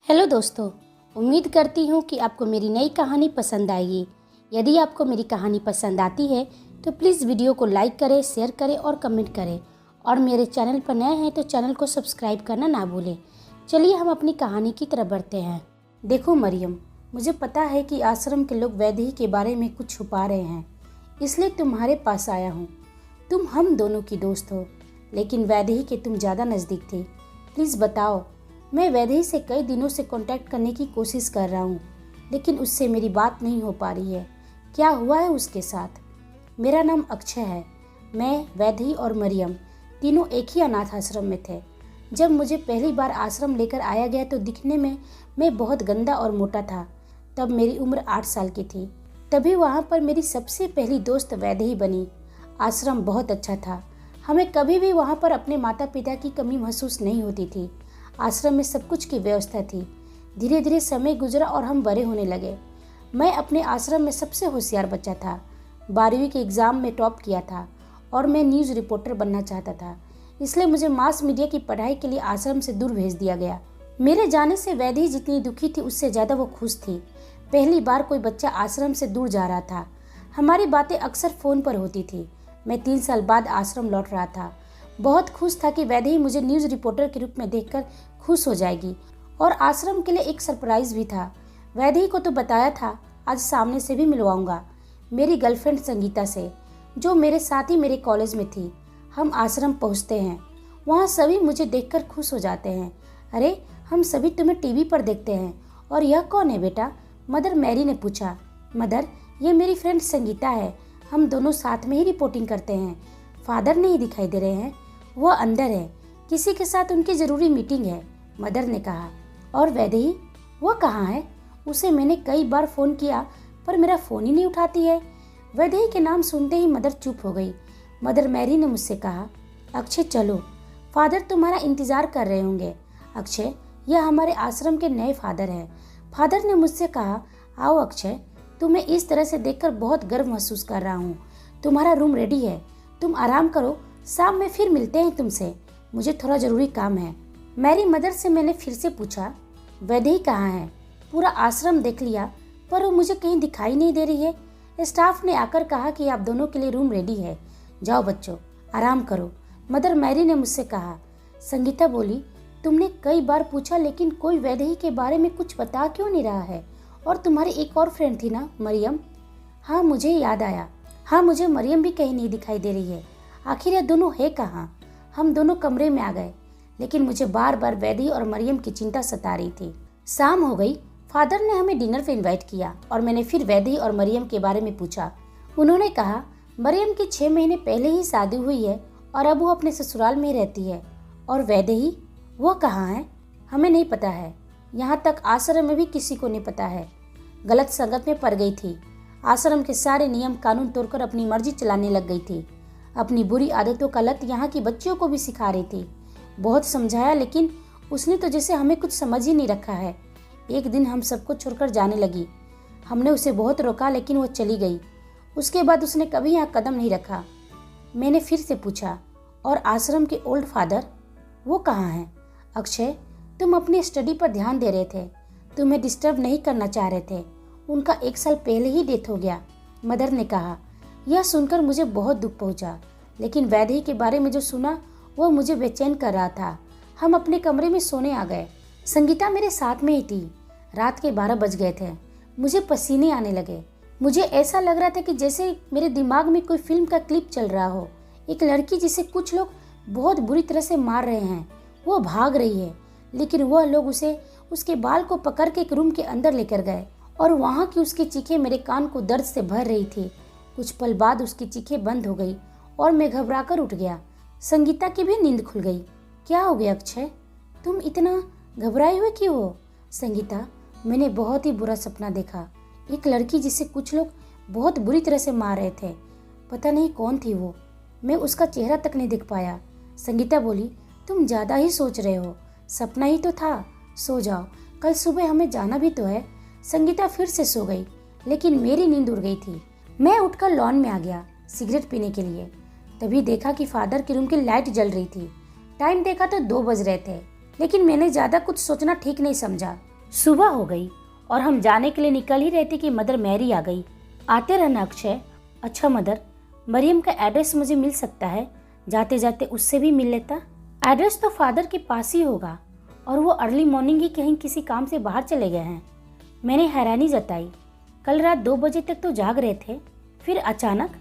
Hello दोस्तों, उम्मीद करती हूँ कि आपको मेरी नई कहानी पसंद आएगी। यदि आपको मेरी कहानी पसंद आती है तो प्लीज़ वीडियो को लाइक करें, शेयर करें और कमेंट करें। और मेरे चैनल पर नए हैं तो चैनल को सब्सक्राइब करना ना भूलें। चलिए हम अपनी कहानी की तरफ बढ़ते हैं। देखो मरियम, मुझे पता है कि आश्रम के लोग वैदेही के बारे में कुछ छुपा रहे हैं, इसलिए तुम्हारे पास आया हूँ। तुम हम दोनों की दोस्त हो, लेकिन वैदेही के तुम ज़्यादा नज़दीक थे। प्लीज़ बताओ। मैं वैदेही से कई दिनों से कांटेक्ट करने की कोशिश कर रहा हूँ, लेकिन उससे मेरी बात नहीं हो पा रही है। क्या हुआ है उसके साथ? मेरा नाम अक्षय है। मैं, वैदेही और मरियम तीनों एक ही अनाथ आश्रम में थे। जब मुझे पहली बार आश्रम लेकर आया गया तो दिखने में मैं बहुत गंदा और मोटा था। तब मेरी उम्र 8 साल की थी। तभी वहाँ पर मेरी सबसे पहली दोस्त वैदेही बनी। आश्रम बहुत अच्छा था। हमें कभी भी वहाँ पर अपने माता पिता की कमी महसूस नहीं होती थी। आश्रम में सब कुछ की व्यवस्था थी। धीरे धीरे समय गुजरा और हम बड़े होने लगे। मैं अपने आश्रम में सबसे होशियार बच्चा था। 12वीं के एग्ज़ाम में टॉप किया था और मैं न्यूज़ रिपोर्टर बनना चाहता था। इसलिए मुझे मास मीडिया की पढ़ाई के लिए आश्रम से दूर भेज दिया गया। मेरे जाने से वैदेही जितनी दुखी थी उससे ज़्यादा वो खुश थी। पहली बार कोई बच्चा आश्रम से दूर जा रहा था। हमारी बातें अक्सर फ़ोन पर होती थी। मैं 3 साल बाद आश्रम लौट रहा था। बहुत खुश था कि वैदेही मुझे न्यूज़ रिपोर्टर के रूप में देखकर खुश हो जाएगी। और आश्रम के लिए एक सरप्राइज भी था। वैदेही को तो बताया था, आज सामने से भी मिलवाऊंगा, मेरी गर्लफ्रेंड संगीता से, जो मेरे साथ ही मेरे कॉलेज में थी। हम आश्रम पहुंचते हैं। वहाँ सभी मुझे देखकर खुश हो जाते हैं। अरे, हम सभी तुम्हें टीवी पर देखते हैं। और यह कौन है बेटा? मदर मैरी ने पूछा। मदर, ये मेरी फ्रेंड संगीता है। हम दोनों साथ में ही रिपोर्टिंग करते हैं। फादर नहीं दिखाई दे रहे हैं, वह अंदर है, किसी के साथ उनकी ज़रूरी मीटिंग है, मदर ने कहा। और वैदेही, वो कहाँ है? उसे मैंने कई बार फ़ोन किया पर मेरा फ़ोन ही नहीं उठाती है। वैदेही के नाम सुनते ही मदर चुप हो गई। मदर मैरी ने मुझसे कहा, अक्षय चलो, फादर तुम्हारा इंतज़ार कर रहे होंगे। अक्षय, यह हमारे आश्रम के नए फादर हैं। फादर ने मुझसे कहा, आओ अक्षय, तुम्हें इस तरह से देखकर बहुत गर्व महसूस कर रहा हूँ। तुम्हारा रूम रेडी है, तुम आराम करो, शाम में फिर मिलते हैं तुमसे, मुझे थोड़ा ज़रूरी काम है। मेरी मदर से मैंने फिर से पूछा, वैदेही कहाँ है? पूरा आश्रम देख लिया पर वो मुझे कहीं दिखाई नहीं दे रही है। स्टाफ ने आकर कहा कि आप दोनों के लिए रूम रेडी है, जाओ बच्चों आराम करो, मदर मैरी ने मुझसे कहा। संगीता बोली, तुमने कई बार पूछा लेकिन कोई वैदेही के बारे में कुछ बता क्यों नहीं रहा है? और तुम्हारी एक और फ्रेंड थी ना, मरियम? हाँ, मुझे याद आया। हाँ, मुझे मरियम भी कहीं नहीं दिखाई दे रही है। आखिर ये दोनों है कहाँ? हम दोनों कमरे में आ गए, लेकिन मुझे बार बार वैदेही और मरियम की चिंता सता रही थी। शाम हो गई। फादर ने हमें डिनर पे इनवाइट किया और मैंने फिर वैदेही और मरियम के बारे में पूछा। उन्होंने कहा, मरियम की 6 महीने पहले ही शादी हुई है और अब वो अपने ससुराल में रहती है। और वैदेही, वो कहाँ है? हमें नहीं पता है। यहाँ तक आश्रम में भी किसी को नहीं पता है। गलत संगत में पड़ गई थी। आश्रम के सारे नियम कानून तोड़कर अपनी मर्जी चलाने लग गई थी। अपनी बुरी आदतों का लत यहाँ की बच्चियों को भी सिखा रही थी। बहुत समझाया लेकिन उसने तो जैसे हमें कुछ समझ ही नहीं रखा है। एक दिन हम सबको छोड़कर जाने लगी। हमने उसे बहुत रोका लेकिन वो चली गई। उसके बाद उसने कभी यहाँ कदम नहीं रखा। मैंने फिर से पूछा, और आश्रम के ओल्ड फादर, वो कहाँ हैं? अक्षय, तुम अपनी स्टडी पर ध्यान दे रहे थे, तुम्हें डिस्टर्ब नहीं करना चाह रहे थे। उनका 1 साल पहले ही डेथ हो गया, मदर ने कहा। यह सुनकर मुझे बहुत दुख पहुंचा, लेकिन वैदेही के बारे में जो सुना वह मुझे बेचैन कर रहा था। हम अपने कमरे में सोने आ गए। संगीता मेरे साथ में ही थी। रात के 12 बज गए थे। मुझे पसीने आने लगे। मुझे ऐसा लग रहा था कि जैसे मेरे दिमाग में कोई फिल्म का क्लिप चल रहा हो। एक लड़की जिसे कुछ लोग बहुत बुरी तरह से मार रहे हैं, वो भाग रही है, लेकिन वह लोग उसे उसके बाल को पकड़ के एक रूम के अंदर लेकर गए और वहाँ की उसकी चीखें मेरे कान को दर्द से भर रही थी। कुछ पल बाद उसकी चीखें बंद हो गई और मैं घबराकर उठ गया। संगीता की भी नींद खुल गई। क्या हो गया अक्षय, तुम इतना घबराए हुए क्यों हो? संगीता, मैंने बहुत ही बुरा सपना देखा। एक लड़की जिसे कुछ लोग बहुत बुरी तरह से मार रहे थे। पता नहीं कौन थी वो, मैं उसका चेहरा तक नहीं देख पाया। संगीता बोली, तुम ज़्यादा ही सोच रहे हो, सपना ही तो था, सो जाओ, कल सुबह हमें जाना भी तो है। संगीता फिर से सो गई, लेकिन मेरी नींद उड़ गई थी। मैं उठकर लॉन में आ गया सिगरेट पीने के लिए। तभी देखा कि फादर के रूम की लाइट जल रही थी। टाइम देखा तो 2 बज रहे थे, लेकिन मैंने ज़्यादा कुछ सोचना ठीक नहीं समझा। सुबह हो गई और हम जाने के लिए निकल ही रहे थे कि मदर मैरी आ गई। आते रहना अक्षय। अच्छा मदर, मरियम का एड्रेस मुझे मिल सकता है? जाते जाते उससे भी मिल लेता। एड्रेस तो फादर के पास ही होगा और वो अर्ली मॉर्निंग ही कहीं किसी काम से बाहर चले गए हैं। मैंने हैरानी जताई। कल रात 2 बजे तक तो जाग रहे थे, फिर अचानक?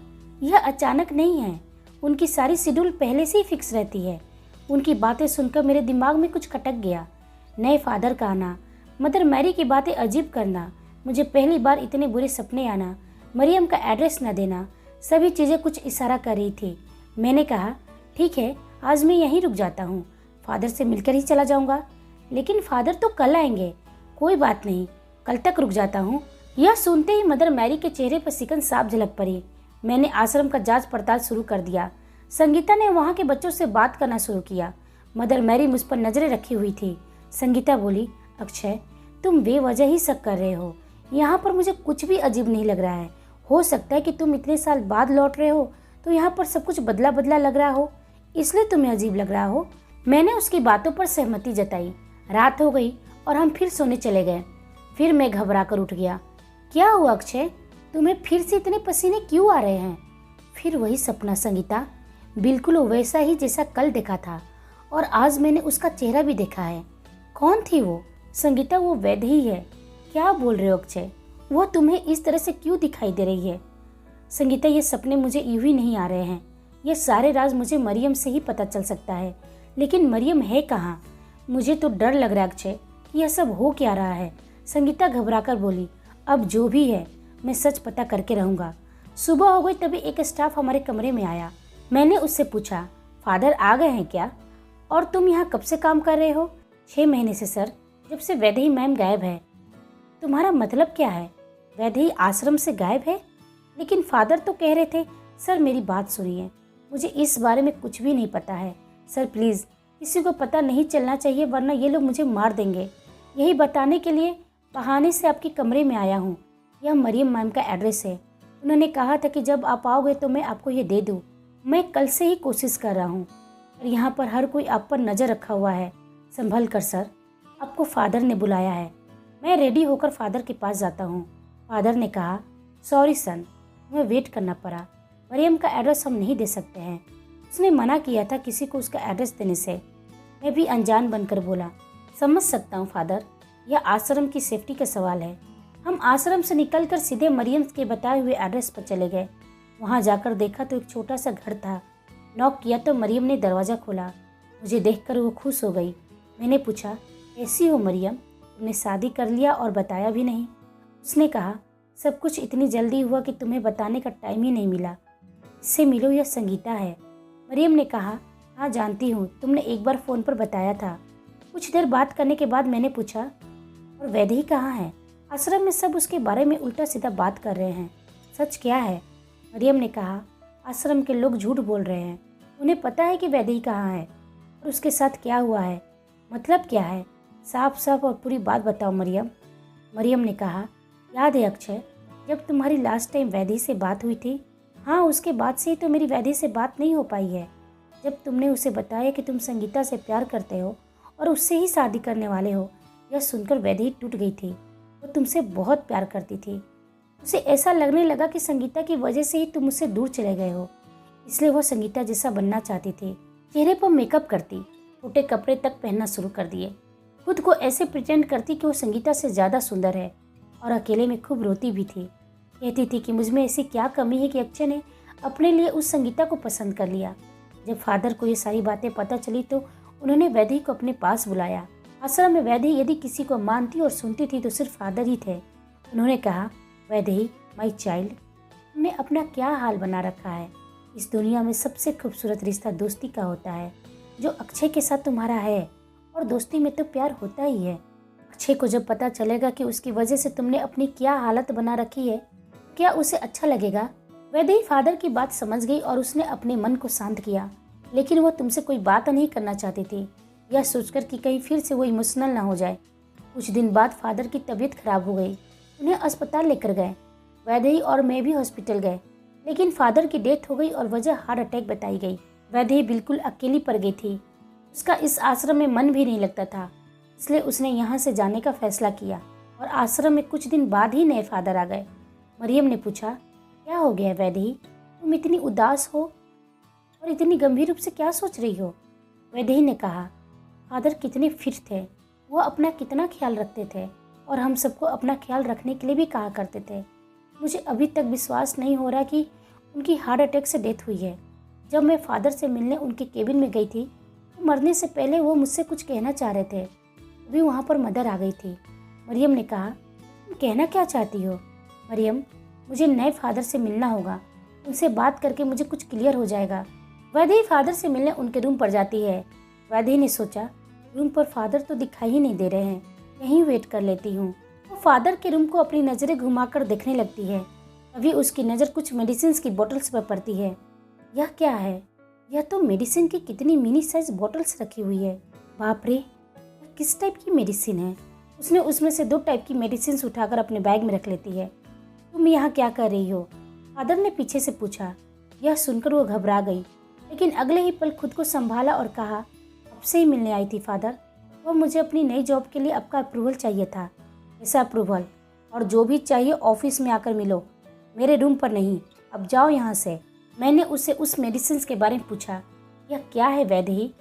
यह अचानक नहीं है, उनकी सारी शेड्यूल पहले से ही फिक्स रहती है। उनकी बातें सुनकर मेरे दिमाग में कुछ खटक गया। नए फादर का आना, मदर मैरी की बातें अजीब करना, मुझे पहली बार इतने बुरे सपने आना, मरियम का एड्रेस न देना, सभी चीज़ें कुछ इशारा कर रही थी। मैंने कहा ठीक है, आज मैं यहीं रुक जाता हूँ, फादर से मिलकर ही चला जाऊँगा। लेकिन फादर तो कल आएंगे। कोई बात नहीं, कल तक रुक जाता हूँ। यह सुनते ही मदर मैरी के चेहरे पर सिकन साफ झलक पड़ी। मैंने आश्रम का जांच पड़ताल शुरू कर दिया। संगीता ने वहाँ के बच्चों से बात करना शुरू किया। मदर मैरी मुझ पर नजरें रखी हुई थी। संगीता बोली, अक्षय तुम बेवजह ही शक कर रहे हो। यहाँ पर मुझे कुछ भी अजीब नहीं लग रहा है। हो सकता है कि तुम इतने साल बाद लौट रहे हो तो यहाँ पर सब कुछ बदला बदला लग रहा हो, इसलिए तुम्हें अजीब लग रहा हो। मैंने उसकी बातों पर सहमति जताई। रात हो गई और हम फिर सोने चले गए। फिर मैं घबरा कर उठ गया। क्या हुआ अक्षय, तुम्हें फिर से इतने पसीने क्यों आ रहे हैं? फिर वही सपना संगीता, बिल्कुल वैसा ही जैसा कल देखा था, और आज मैंने उसका चेहरा भी देखा है। कौन थी वो? संगीता, वो वैद ही है। क्या बोल रहे हो अक्षय? वो तुम्हें इस तरह से क्यों दिखाई दे रही है? संगीता, ये सपने मुझे यूं ही नहीं आ रहे हैं। ये सारे राज मुझे मरियम से ही पता चल सकता है, लेकिन मरियम है कहाँ? मुझे तो डर लग रहा है अक्षय, यह सब हो क्या रहा है। संगीता घबराकर बोली, अब जो भी है मैं सच पता करके रहूंगा। सुबह हो गई तभी एक स्टाफ हमारे कमरे में आया। मैंने उससे पूछा, फादर आ गए हैं क्या? और तुम यहाँ कब से काम कर रहे हो? 6 महीने से सर, जब से वैदेही मैम गायब है। तुम्हारा मतलब क्या है? वैदेही आश्रम से गायब है? लेकिन फादर तो कह रहे थे। सर मेरी बात सुनिए, मुझे इस बारे में कुछ भी नहीं पता है। सर प्लीज़, किसी को पता नहीं चलना चाहिए, वरना ये लोग मुझे मार देंगे। यही बताने के लिए बहाने से आपके कमरे में आया हूँ। यह मरियम मैम का एड्रेस है। उन्होंने कहा था कि जब आप आओगे तो मैं आपको ये दे दूँ। मैं कल से ही कोशिश कर रहा हूँ, और यहाँ पर हर कोई आप पर नज़र रखा हुआ है। संभल कर सर, आपको फादर ने बुलाया है। मैं रेडी होकर फादर के पास जाता हूँ। फादर ने कहा, सॉरी सन, तुम्हें वेट करना पड़ा। मरियम का एड्रेस हम नहीं दे सकते हैं। उसने मना किया था किसी को उसका एड्रेस देने से। मैं भी अनजान बनकर बोला, समझ सकता हूँ फादर, यह आश्रम की सेफ्टी का सवाल है। हम आश्रम से निकलकर सीधे मरियम के बताए हुए एड्रेस पर चले गए। वहाँ जाकर देखा तो एक छोटा सा घर था। नॉक किया तो मरियम ने दरवाज़ा खोला। मुझे देखकर वो खुश हो गई। मैंने पूछा, कैसी हो मरियम, तुमने शादी कर लिया और बताया भी नहीं? उसने कहा, सब कुछ इतनी जल्दी हुआ कि तुम्हें बताने का टाइम ही नहीं मिला। इससे मिलो, यह संगीता है। मरियम ने कहा, हाँ जानती हूँ, तुमने एक बार फ़ोन पर बताया था। कुछ देर बात करने के बाद मैंने पूछा, और वैदेही कहाँ है? आश्रम में सब उसके बारे में उल्टा सीधा बात कर रहे हैं। सच क्या है? मरियम ने कहा, आश्रम के लोग झूठ बोल रहे हैं। उन्हें पता है कि वैदेही कहाँ है और उसके साथ क्या हुआ है। मतलब क्या है? साफ साफ और पूरी बात बताओ मरियम। मरियम ने कहा, याद है अक्षय, जब तुम्हारी लास्ट टाइम वैदेही से बात हुई थी? हाँ, उसके बाद से ही तो मेरी वैदेही से बात नहीं हो पाई है। जब तुमने उसे बताया कि तुम संगीता से प्यार करते हो और उससे ही शादी करने वाले हो, यह सुनकर वैदेही टूट गई थी। वो तुमसे बहुत प्यार करती थी। उसे ऐसा लगने लगा कि संगीता की वजह से ही तुम उससे दूर चले गए हो, इसलिए वो संगीता जैसा बनना चाहती थी। चेहरे पर मेकअप करती, छोटे कपड़े तक पहनना शुरू कर दिए, खुद को ऐसे प्रिटेंड करती कि वो संगीता से ज़्यादा सुंदर है, और अकेले में खूब रोती भी थी। कहती थी कि मुझ में ऐसी क्या कमी है कि अक्षय ने अपने लिए उस संगीता को पसंद कर लिया। जब फादर को ये सारी बातें पता चली तो उन्होंने वैदेही को अपने पास बुलाया। आश्रम में वैदेही यदि किसी को मानती और सुनती थी तो सिर्फ फादर ही थे। उन्होंने कहा, वैदेही माई चाइल्ड, तुमने अपना क्या हाल बना रखा है। इस दुनिया में सबसे खूबसूरत रिश्ता दोस्ती का होता है, जो अक्षय के साथ तुम्हारा है, और दोस्ती में तो प्यार होता ही है। अक्षय को जब पता चलेगा कि उसकी वजह से तुमने अपनी क्या हालत बना रखी है, क्या उसे अच्छा लगेगा? वैदेही फादर की बात समझ गई और उसने अपने मन को शांत किया, लेकिन वो तुमसे कोई बात नहीं करना चाहती थी, यह सोचकर कि कहीं फिर से वो इमोशनल ना हो जाए। कुछ दिन बाद फादर की तबीयत खराब हो गई। उन्हें अस्पताल लेकर गए। वैदेही और मैं भी हॉस्पिटल गए, लेकिन फादर की डेथ हो गई और वजह हार्ट अटैक बताई गई। वैदेही बिल्कुल अकेली पड़ गई थी। उसका इस आश्रम में मन भी नहीं लगता था। इसलिए उसने यहाँ से जाने का फैसला किया और आश्रम में कुछ दिन बाद ही नए फादर आ गए। मरियम ने पूछा, क्या हो गया वैदेही, तुम इतनी उदास हो और इतनी गंभीर रूप से क्या सोच रही हो? वैदेही ने कहा, फादर कितने फिट थे, वो अपना कितना ख्याल रखते थे और हम सबको अपना ख्याल रखने के लिए भी कहा करते थे। मुझे अभी तक विश्वास नहीं हो रहा कि उनकी हार्ट अटैक से डेथ हुई है। जब मैं फादर से मिलने उनके केबिन में गई थी तो मरने से पहले वो मुझसे कुछ कहना चाह रहे थे। अभी वहाँ पर मदर आ गई थी। मरियम ने कहा, तुम कहना क्या चाहती हो? मरियम, मुझे नए फादर से मिलना होगा, उनसे बात करके मुझे कुछ क्लियर हो जाएगा। वैदेही फादर से मिलने उनके रूम पर जाती है। वैदेही ने सोचा, रूम पर फादर तो दिखाई ही नहीं दे रहे हैं, यहीं वेट कर लेती हूँ। वो फादर के रूम को अपनी नज़रें घुमाकर देखने लगती है। तभी उसकी नज़र कुछ मेडिसिन की बोतल्स पर पड़ती है। यह क्या है? यह तो मेडिसिन की कितनी मिनी साइज बोतल्स रखी हुई है। बाप रे, किस टाइप की मेडिसिन है? उसने उसमें से 2 टाइप की मेडिसिन उठाकर अपने बैग में रख लेती है। तुम यहाँ क्या कर रही हो? फादर ने पीछे से पूछा। यह सुनकर वो घबरा गई, लेकिन अगले ही पल खुद को संभाला और कहा, आपसे ही मिलने आई थी फादर। वह मुझे अपनी नई जॉब के लिए आपका अप्रूवल चाहिए था। ऐसा अप्रूवल? और जो भी चाहिए ऑफिस में आकर मिलो, मेरे रूम पर नहीं। अब जाओ यहाँ से। मैंने उससे उस मेडिसिन के बारे में पूछा। यह क्या है वैदेही?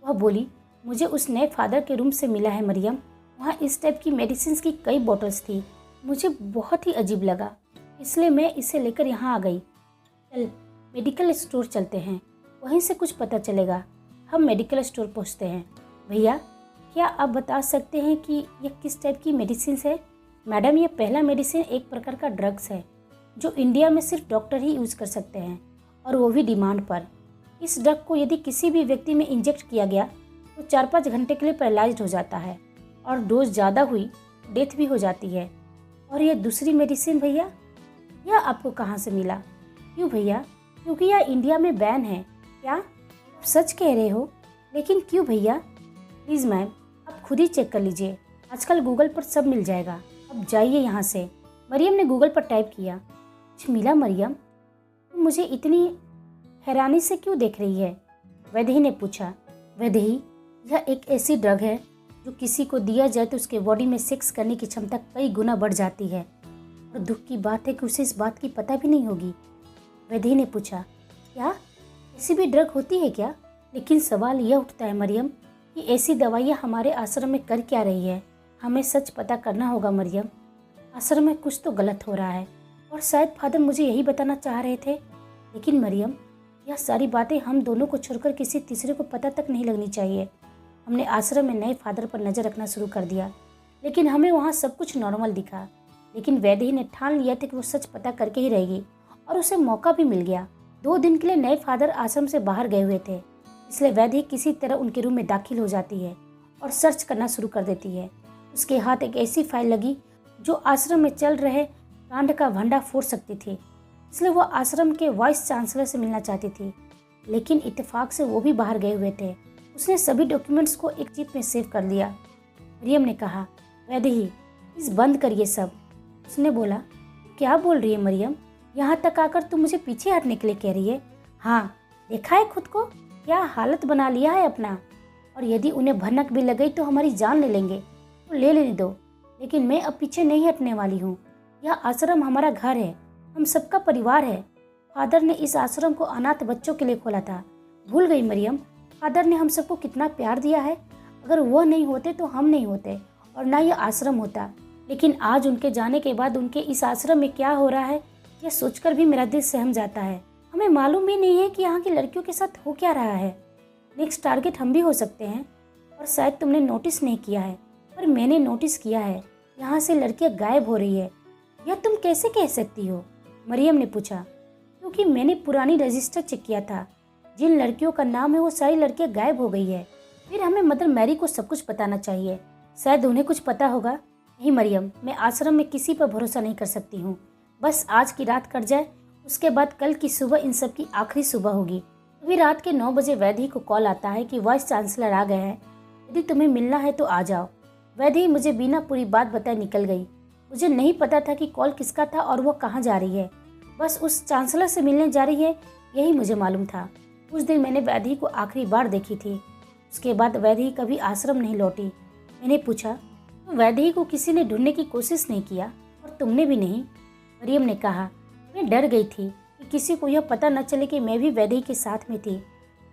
वह बोली, मुझे उस नए फादर के रूम से मिला है मरियम। वहाँ इस टाइप की मेडिसिन की कई बॉटल्स थी। मुझे बहुत ही अजीब लगा, इसलिए मैं इसे लेकर यहाँ आ गई। चल मेडिकल स्टोर चलते हैं, वहीं से कुछ पता चलेगा। हम मेडिकल स्टोर पहुँचते हैं। भैया, क्या आप बता सकते हैं कि यह किस टाइप की मेडिसिन है? मैडम, यह पहला मेडिसिन एक प्रकार का ड्रग्स है जो इंडिया में सिर्फ डॉक्टर ही यूज़ कर सकते हैं, और वो भी डिमांड पर। इस ड्रग को यदि किसी भी व्यक्ति में इंजेक्ट किया गया तो 4-5 घंटे के लिए पैरालाइज्ड हो जाता है, और डोज ज़्यादा हुई डेथ भी हो जाती है। और यह दूसरी मेडिसिन भैया, यह आपको कहाँ से मिला? क्यों भैया? क्योंकि यह इंडिया में बैन है। क्या आप सच कह रहे हो? लेकिन क्यों भैया? प्लीज़ मैम, आप खुद ही चेक कर लीजिए, आजकल गूगल पर सब मिल जाएगा। अब जाइए यहाँ से। मरियम ने गूगल पर टाइप किया। कुछ मिला मरियम? तुम मुझे इतनी हैरानी से क्यों देख रही है? वैदेही ने पूछा। वैदेही, यह एक ऐसी ड्रग है जो किसी को दिया जाए तो उसके बॉडी में सेक्स करने की क्षमता कई गुना बढ़ जाती है, और दुख की बात है कि उसे इस बात की पता भी नहीं होगी। वैदेही ने पूछा, क्या ऐसी भी ड्रग होती है क्या? लेकिन सवाल यह उठता है मरियम कि ऐसी दवाइयाँ हमारे आश्रम में कर क्या रही है? हमें सच पता करना होगा मरियम। आश्रम में कुछ तो गलत हो रहा है, और शायद फादर मुझे यही बताना चाह रहे थे। लेकिन मरियम, यह सारी बातें हम दोनों को छोड़कर किसी तीसरे को पता तक नहीं लगनी चाहिए। हमने आश्रम में नए फादर पर नज़र रखना शुरू कर दिया, लेकिन हमें वहाँ सब कुछ नॉर्मल दिखा। लेकिन वैदेही ने ठान लिया था कि वो सच पता करके ही रहेगी, और उसे मौका भी मिल गया। 2 दिन के लिए नए फादर आश्रम से बाहर गए हुए थे, इसलिए वैदेही किसी तरह उनके रूम में दाखिल हो जाती है और सर्च करना शुरू कर देती है। उसके हाथ एक ऐसी फाइल लगी जो आश्रम में चल रहे कांड का भंडा फोड़ सकती थी, इसलिए वो आश्रम के वाइस चांसलर से मिलना चाहती थी। लेकिन इत्तेफाक से वो भी बाहर गए हुए थे। उसने सभी डॉक्यूमेंट्स को एक चिप में सेव कर लिया। मरियम ने कहा, वैदेही, प्लीज़ बंद करिए सब। उसने बोला, क्या बोल रही है मरियम? यहाँ तक आकर तुम मुझे पीछे हटने के लिए कह रही है? हाँ, देखा है खुद को, क्या हालत बना लिया है अपना। और यदि उन्हें भनक भी लग गई तो हमारी जान ले लेंगे, तो ले लेने दो। लेकिन मैं अब पीछे नहीं हटने वाली हूँ। यह आश्रम हमारा घर है, हम सबका परिवार है। फादर ने इस आश्रम को अनाथ बच्चों के लिए खोला था। भूल गई मरियम, फादर ने हम सबको कितना प्यार दिया है। अगर वह नहीं होते तो हम नहीं होते, और ना ये आश्रम होता। लेकिन आज उनके जाने के बाद उनके इस आश्रम में क्या हो रहा है, यह सोचकर भी मेरा दिल सहम जाता है। हमें मालूम भी नहीं है कि यहाँ की लड़कियों के साथ हो क्या रहा है। नेक्स्ट टारगेट हम भी हो सकते हैं, और शायद तुमने नोटिस नहीं किया है, पर मैंने नोटिस किया है। यहाँ से लड़कियाँ गायब हो रही है। यह तुम कैसे कह सकती हो? मरियम ने पूछा। क्योंकि मैंने पुरानी रजिस्टर चेक किया था, जिन लड़कियों का नाम है वो सारी लड़कियाँ गायब हो गई है। फिर हमें मदर मैरी को सब कुछ बताना चाहिए, शायद उन्हें कुछ पता होगा। नहीं मरियम, मैं आश्रम में किसी पर भरोसा नहीं कर सकती हूँ। बस आज की रात कट जाए, उसके बाद कल की सुबह इन सब की आखिरी सुबह होगी। अभी रात के 9 बजे वैदेही को कॉल आता है कि वाइस चांसलर आ गए हैं, यदि तुम्हें मिलना है तो आ जाओ। वैदेही मुझे बिना पूरी बात बताए निकल गई। मुझे नहीं पता था कि कॉल किसका था और वो कहाँ जा रही है। बस उस चांसलर से मिलने जा रही है, यही मुझे मालूम था। उस दिन मैंने वैदेही को आखिरी बार देखी थी। उसके बाद वैदेही कभी आश्रम नहीं लौटी। मैंने पूछा, तो वैदेही को किसी ने ढूंढने की कोशिश नहीं किया और तुमने भी नहीं? मरियम ने कहा, मैं डर गई थी कि किसी को यह पता न चले कि मैं भी वैदेही के साथ में थी,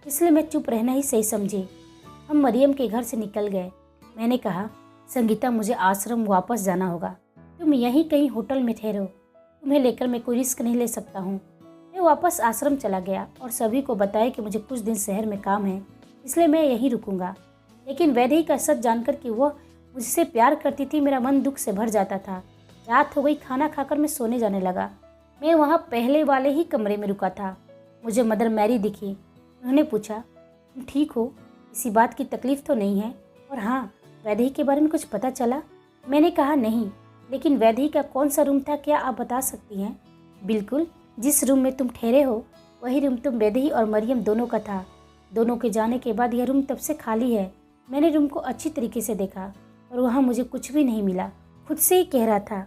इसलिए मैं चुप रहना ही सही समझी। हम मरियम के घर से निकल गए। मैंने कहा, संगीता, मुझे आश्रम वापस जाना होगा। तुम यहीं कहीं होटल में ठहरो, तुम्हें लेकर मैं कोई रिस्क नहीं ले सकता हूँ। मैं वापस आश्रम चला गया और सभी को बताया कि मुझे कुछ दिन शहर में काम है, इसलिए मैं यहीं रुकूंगा। लेकिन वैदेही का सच जानकर कि वह मुझसे प्यार करती थी, मेरा मन दुख से भर जाता था। रात हो गई, खाना खाकर मैं सोने जाने लगा। मैं वहाँ पहले वाले ही कमरे में रुका था। मुझे मदर मैरी दिखी। उन्होंने पूछा, तुम ठीक हो? किसी बात की तकलीफ तो नहीं है? और हाँ, वैदेही के बारे में कुछ पता चला? मैंने कहा, नहीं, लेकिन वैदेही का कौन सा रूम था, क्या आप बता सकती हैं? बिल्कुल, जिस रूम में तुम ठहरे हो वही रूम तुम वैदेही और मरियम दोनों का था। दोनों के जाने के बाद यह रूम तब से खाली है। मैंने रूम को अच्छी तरीके से देखा और वहाँ मुझे कुछ भी नहीं मिला। खुद से ही कह रहा था,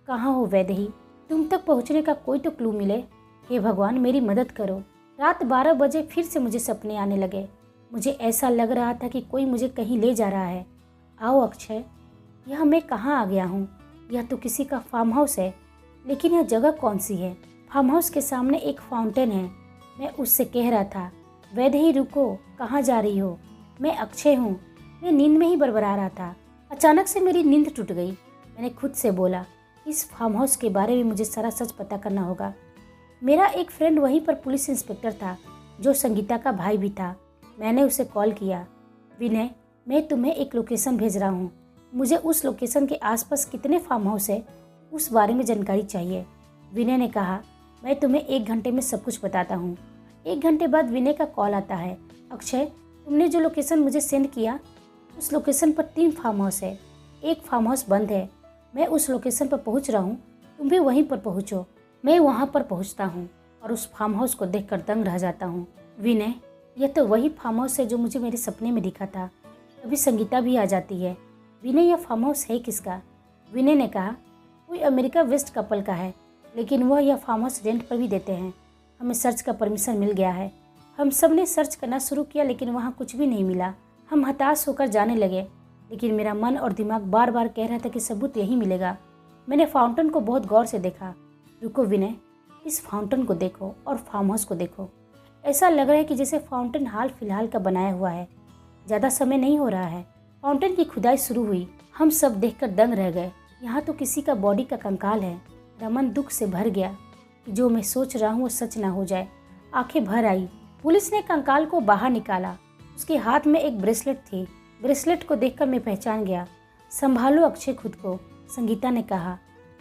कहाँ हो वैदेही? तुम तक पहुँचने का कोई तो क्लू मिले। हे भगवान, मेरी मदद करो। रात 12 बजे फिर से मुझे सपने आने लगे। मुझे ऐसा लग रहा था कि कोई मुझे कहीं ले जा रहा है। आओ अक्षय, यह मैं कहाँ आ गया हूँ? यह तो किसी का फार्म हाउस है, लेकिन यह जगह कौन सी है? फार्म हाउस के सामने एक फाउंटेन है। मैं उससे कह रहा था, वैदेही रुको, कहाँ जा रही हो? मैं अक्षय हूँ। मैं नींद में ही बड़बड़ा रहा था। अचानक से मेरी नींद टूट गई। मैंने खुद से बोला, इस फार्म हाउस के बारे में मुझे सारा सच पता करना होगा। मेरा एक फ्रेंड वहीं पर पुलिस इंस्पेक्टर था, जो संगीता का भाई भी था। मैंने उसे कॉल किया, विनय, मैं तुम्हें एक लोकेशन भेज रहा हूँ। मुझे उस लोकेशन के आसपास कितने फार्म हाउस है उस बारे में जानकारी चाहिए। विनय ने कहा, मैं तुम्हें 1 घंटे में सब कुछ बताता हूँ। 1 घंटे बाद विनय का कॉल आता है, अक्षय, तुमने जो लोकेशन मुझे सेंड किया, उस लोकेशन पर 3 फार्म हाउस है। एक फार्म हाउस बंद है। मैं उस लोकेशन पर पहुँच रहा हूँ, तुम भी वहीं पर पहुँचो। मैं वहाँ पर पहुँचता हूँ और उस फार्म हाउस को देखकर दंग रह जाता हूँ। विनय, यह तो वही फार्म हाउस है जो मुझे मेरे सपने में दिखा था। अभी संगीता भी आ जाती है। विनय, यह फार्म हाउस है किसका? विनय ने कहा, कोई अमेरिका वेस्ट कपल का है, लेकिन वह यह फार्म हाउस रेंट पर भी देते हैं। हमें सर्च का परमिशन मिल गया है। हम सब ने सर्च करना शुरू किया, लेकिन वहाँ कुछ भी नहीं मिला। हम हताश होकर जाने लगे, लेकिन मेरा मन और दिमाग बार बार कह रहा था कि सबूत यही मिलेगा। मैंने फाउंटेन को बहुत गौर से देखा। रुको विनय, इस फाउंटेन को देखो और फार्म हाउस को देखो। ऐसा लग रहा है कि जैसे फाउंटेन हाल फिलहाल का बनाया हुआ है। ज़्यादा समय नहीं हो रहा है। फाउंटेन की खुदाई शुरू हुई। हम सब देखकर दंग रह गए। यहाँ तो किसी का बॉडी का कंकाल है। मेरा मन दुख से भर गया कि जो मैं सोच रहा हूँ वो सच ना हो जाए। आंखें भर आई। पुलिस ने कंकाल को बाहर निकाला। उसके हाथ में एक ब्रेसलेट थी। ब्रेसलेट को देखकर मैं पहचान गया। संभालो अक्षय खुद को, संगीता ने कहा।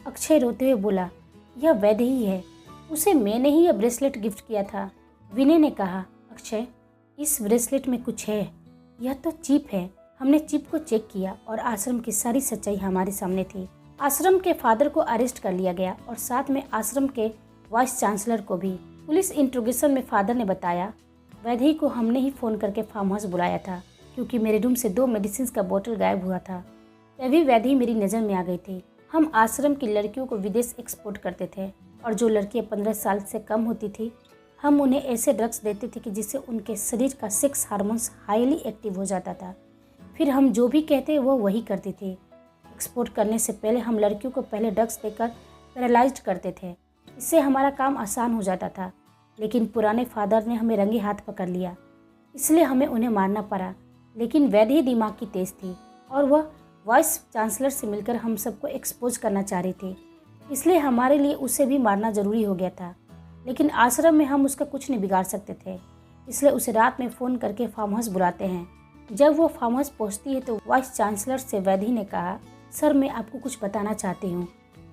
अक्षय रोते हुए बोला, यह वैदेही है। उसे मैंने ही यह ब्रेसलेट गिफ्ट किया था। विनय ने कहा, अक्षय, इस ब्रेसलेट में कुछ है। यह तो चिप है। हमने चिप को चेक किया और आश्रम की सारी सच्चाई हमारे सामने थी। आश्रम के फादर को अरेस्ट कर लिया गया और साथ में आश्रम के वाइस चांसलर को भी। पुलिस इंट्रोगेशन में फादर ने बताया, वैदेही को हमने ही फ़ोन करके फार्म हाउस बुलाया था, क्योंकि मेरे रूम से 2 मेडिसिन का बोतल गायब हुआ था। तभी वैदेही मेरी नज़र में आ गई थी। हम आश्रम की लड़कियों को विदेश एक्सपोर्ट करते थे और जो लड़कियां 15 साल से कम होती थी, हम उन्हें ऐसे ड्रग्स देते थे कि जिससे उनके शरीर का सेक्स हार्मोन्स हाईली एक्टिव हो जाता था। फिर हम जो भी कहते वो वही करती थी। एक्सपोर्ट करने से पहले हम लड़कियों को पहले ड्रग्स देकर पैरालाइज्ड करते थे। इससे हमारा काम आसान हो जाता था। लेकिन पुराने फादर ने हमें रंगे हाथ पकड़ लिया, इसलिए हमें उन्हें मारना पड़ा। लेकिन वैदेही दिमाग की तेज थी और वह वाइस चांसलर से मिलकर हम सबको एक्सपोज करना चाह रही थी, इसलिए हमारे लिए उसे भी मारना ज़रूरी हो गया था। लेकिन आश्रम में हम उसका कुछ नहीं बिगाड़ सकते थे, इसलिए उसे रात में फ़ोन करके फार्म हाउस बुलाते हैं। जब वो फार्म हाउस पहुँचती है तो वाइस चांसलर से वैदेही ने कहा, सर, मैं आपको कुछ बताना चाहती हूँ।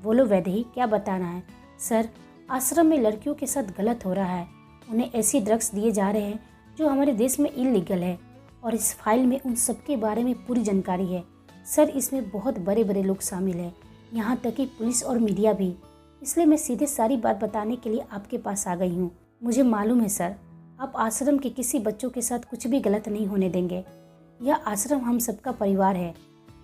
बोलो वैदेही, क्या बताना है? सर, आश्रम में लड़कियों के साथ गलत हो रहा है। उन्हें ऐसी ड्रग्स दिए जा रहे हैं जो हमारे देश में इलीगल है और इस फाइल में उन सब के बारे में पूरी जानकारी है। सर, इसमें बहुत बड़े बड़े लोग शामिल हैं, यहाँ तक कि पुलिस और मीडिया भी। इसलिए मैं सीधे सारी बात बताने के लिए आपके पास आ गई हूँ। मुझे मालूम है सर, आप आश्रम के किसी बच्चों के साथ कुछ भी गलत नहीं होने देंगे। यह आश्रम हम सबका परिवार है।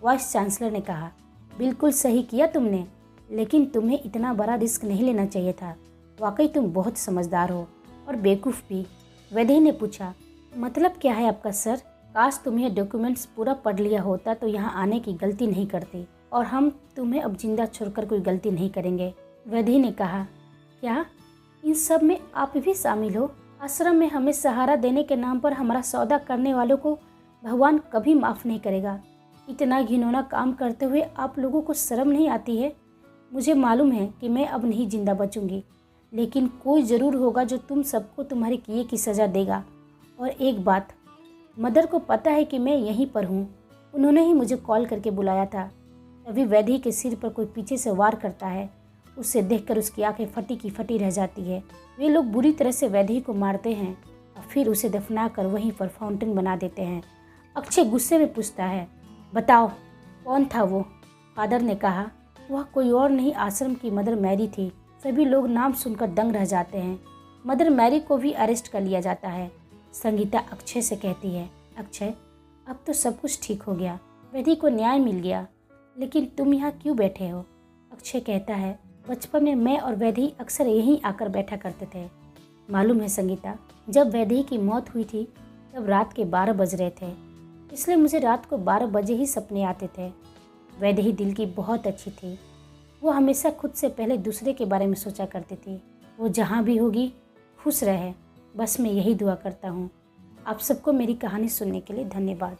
वाइस चांसलर ने कहा, बिल्कुल सही किया तुमने, लेकिन तुम्हें इतना बड़ा रिस्क नहीं लेना चाहिए था। वाकई तुम बहुत समझदार हो और बेवकूफ़ भी। वैदेही ने पूछा, मतलब क्या है आपका सर? काश तुम्हें डॉक्यूमेंट्स पूरा पढ़ लिया होता तो यहाँ आने की गलती नहीं करते और हम तुम्हें अब जिंदा छोड़कर कोई गलती नहीं करेंगे। वैदेही ने कहा, क्या इन सब में आप भी शामिल हो? आश्रम में हमें सहारा देने के नाम पर हमारा सौदा करने वालों को भगवान कभी माफ़ नहीं करेगा। इतना घिनौना काम करते हुए आप लोगों को शर्म नहीं आती है? मुझे मालूम है कि मैं अब नहीं जिंदा बचूंगी, लेकिन कोई ज़रूर होगा जो तुम सबको तुम्हारे किए की सज़ा देगा। और एक बात, मदर को पता है कि मैं यहीं पर हूँ। उन्होंने ही मुझे कॉल करके बुलाया था। तभी वैदेही के सिर पर कोई पीछे से वार करता है। उसे देखकर उसकी आंखें फटी की फटी रह जाती है। वे लोग बुरी तरह से वैदेही को मारते हैं और फिर उसे दफना कर वहीं पर फाउंटेन बना देते हैं। अक्षय गुस्से में पूछता है, बताओ कौन था वो? फादर ने कहा, वह कोई और नहीं, आश्रम की मदर मैरी थी। सभी लोग नाम सुनकर दंग रह जाते हैं। मदर मैरी को भी अरेस्ट कर लिया जाता है। संगीता अक्षय से कहती है, अक्षय अब तो सब कुछ ठीक हो गया, वैदेही को न्याय मिल गया, लेकिन तुम यहाँ क्यों बैठे हो? अक्षय कहता है, बचपन में मैं और वैदेही अक्सर यहीं आकर बैठा करते थे। मालूम है संगीता, जब वैदेही की मौत हुई थी तब रात के 12 बज रहे थे, इसलिए मुझे रात को 12 बजे ही सपने आते थे। वैदेही दिल की बहुत अच्छी थी। वो हमेशा खुद से पहले दूसरे के बारे में सोचा करती थी। वो जहाँ भी होगी खुश रहे, बस मैं यही दुआ करता हूँ। आप सबको मेरी कहानी सुनने के लिए धन्यवाद।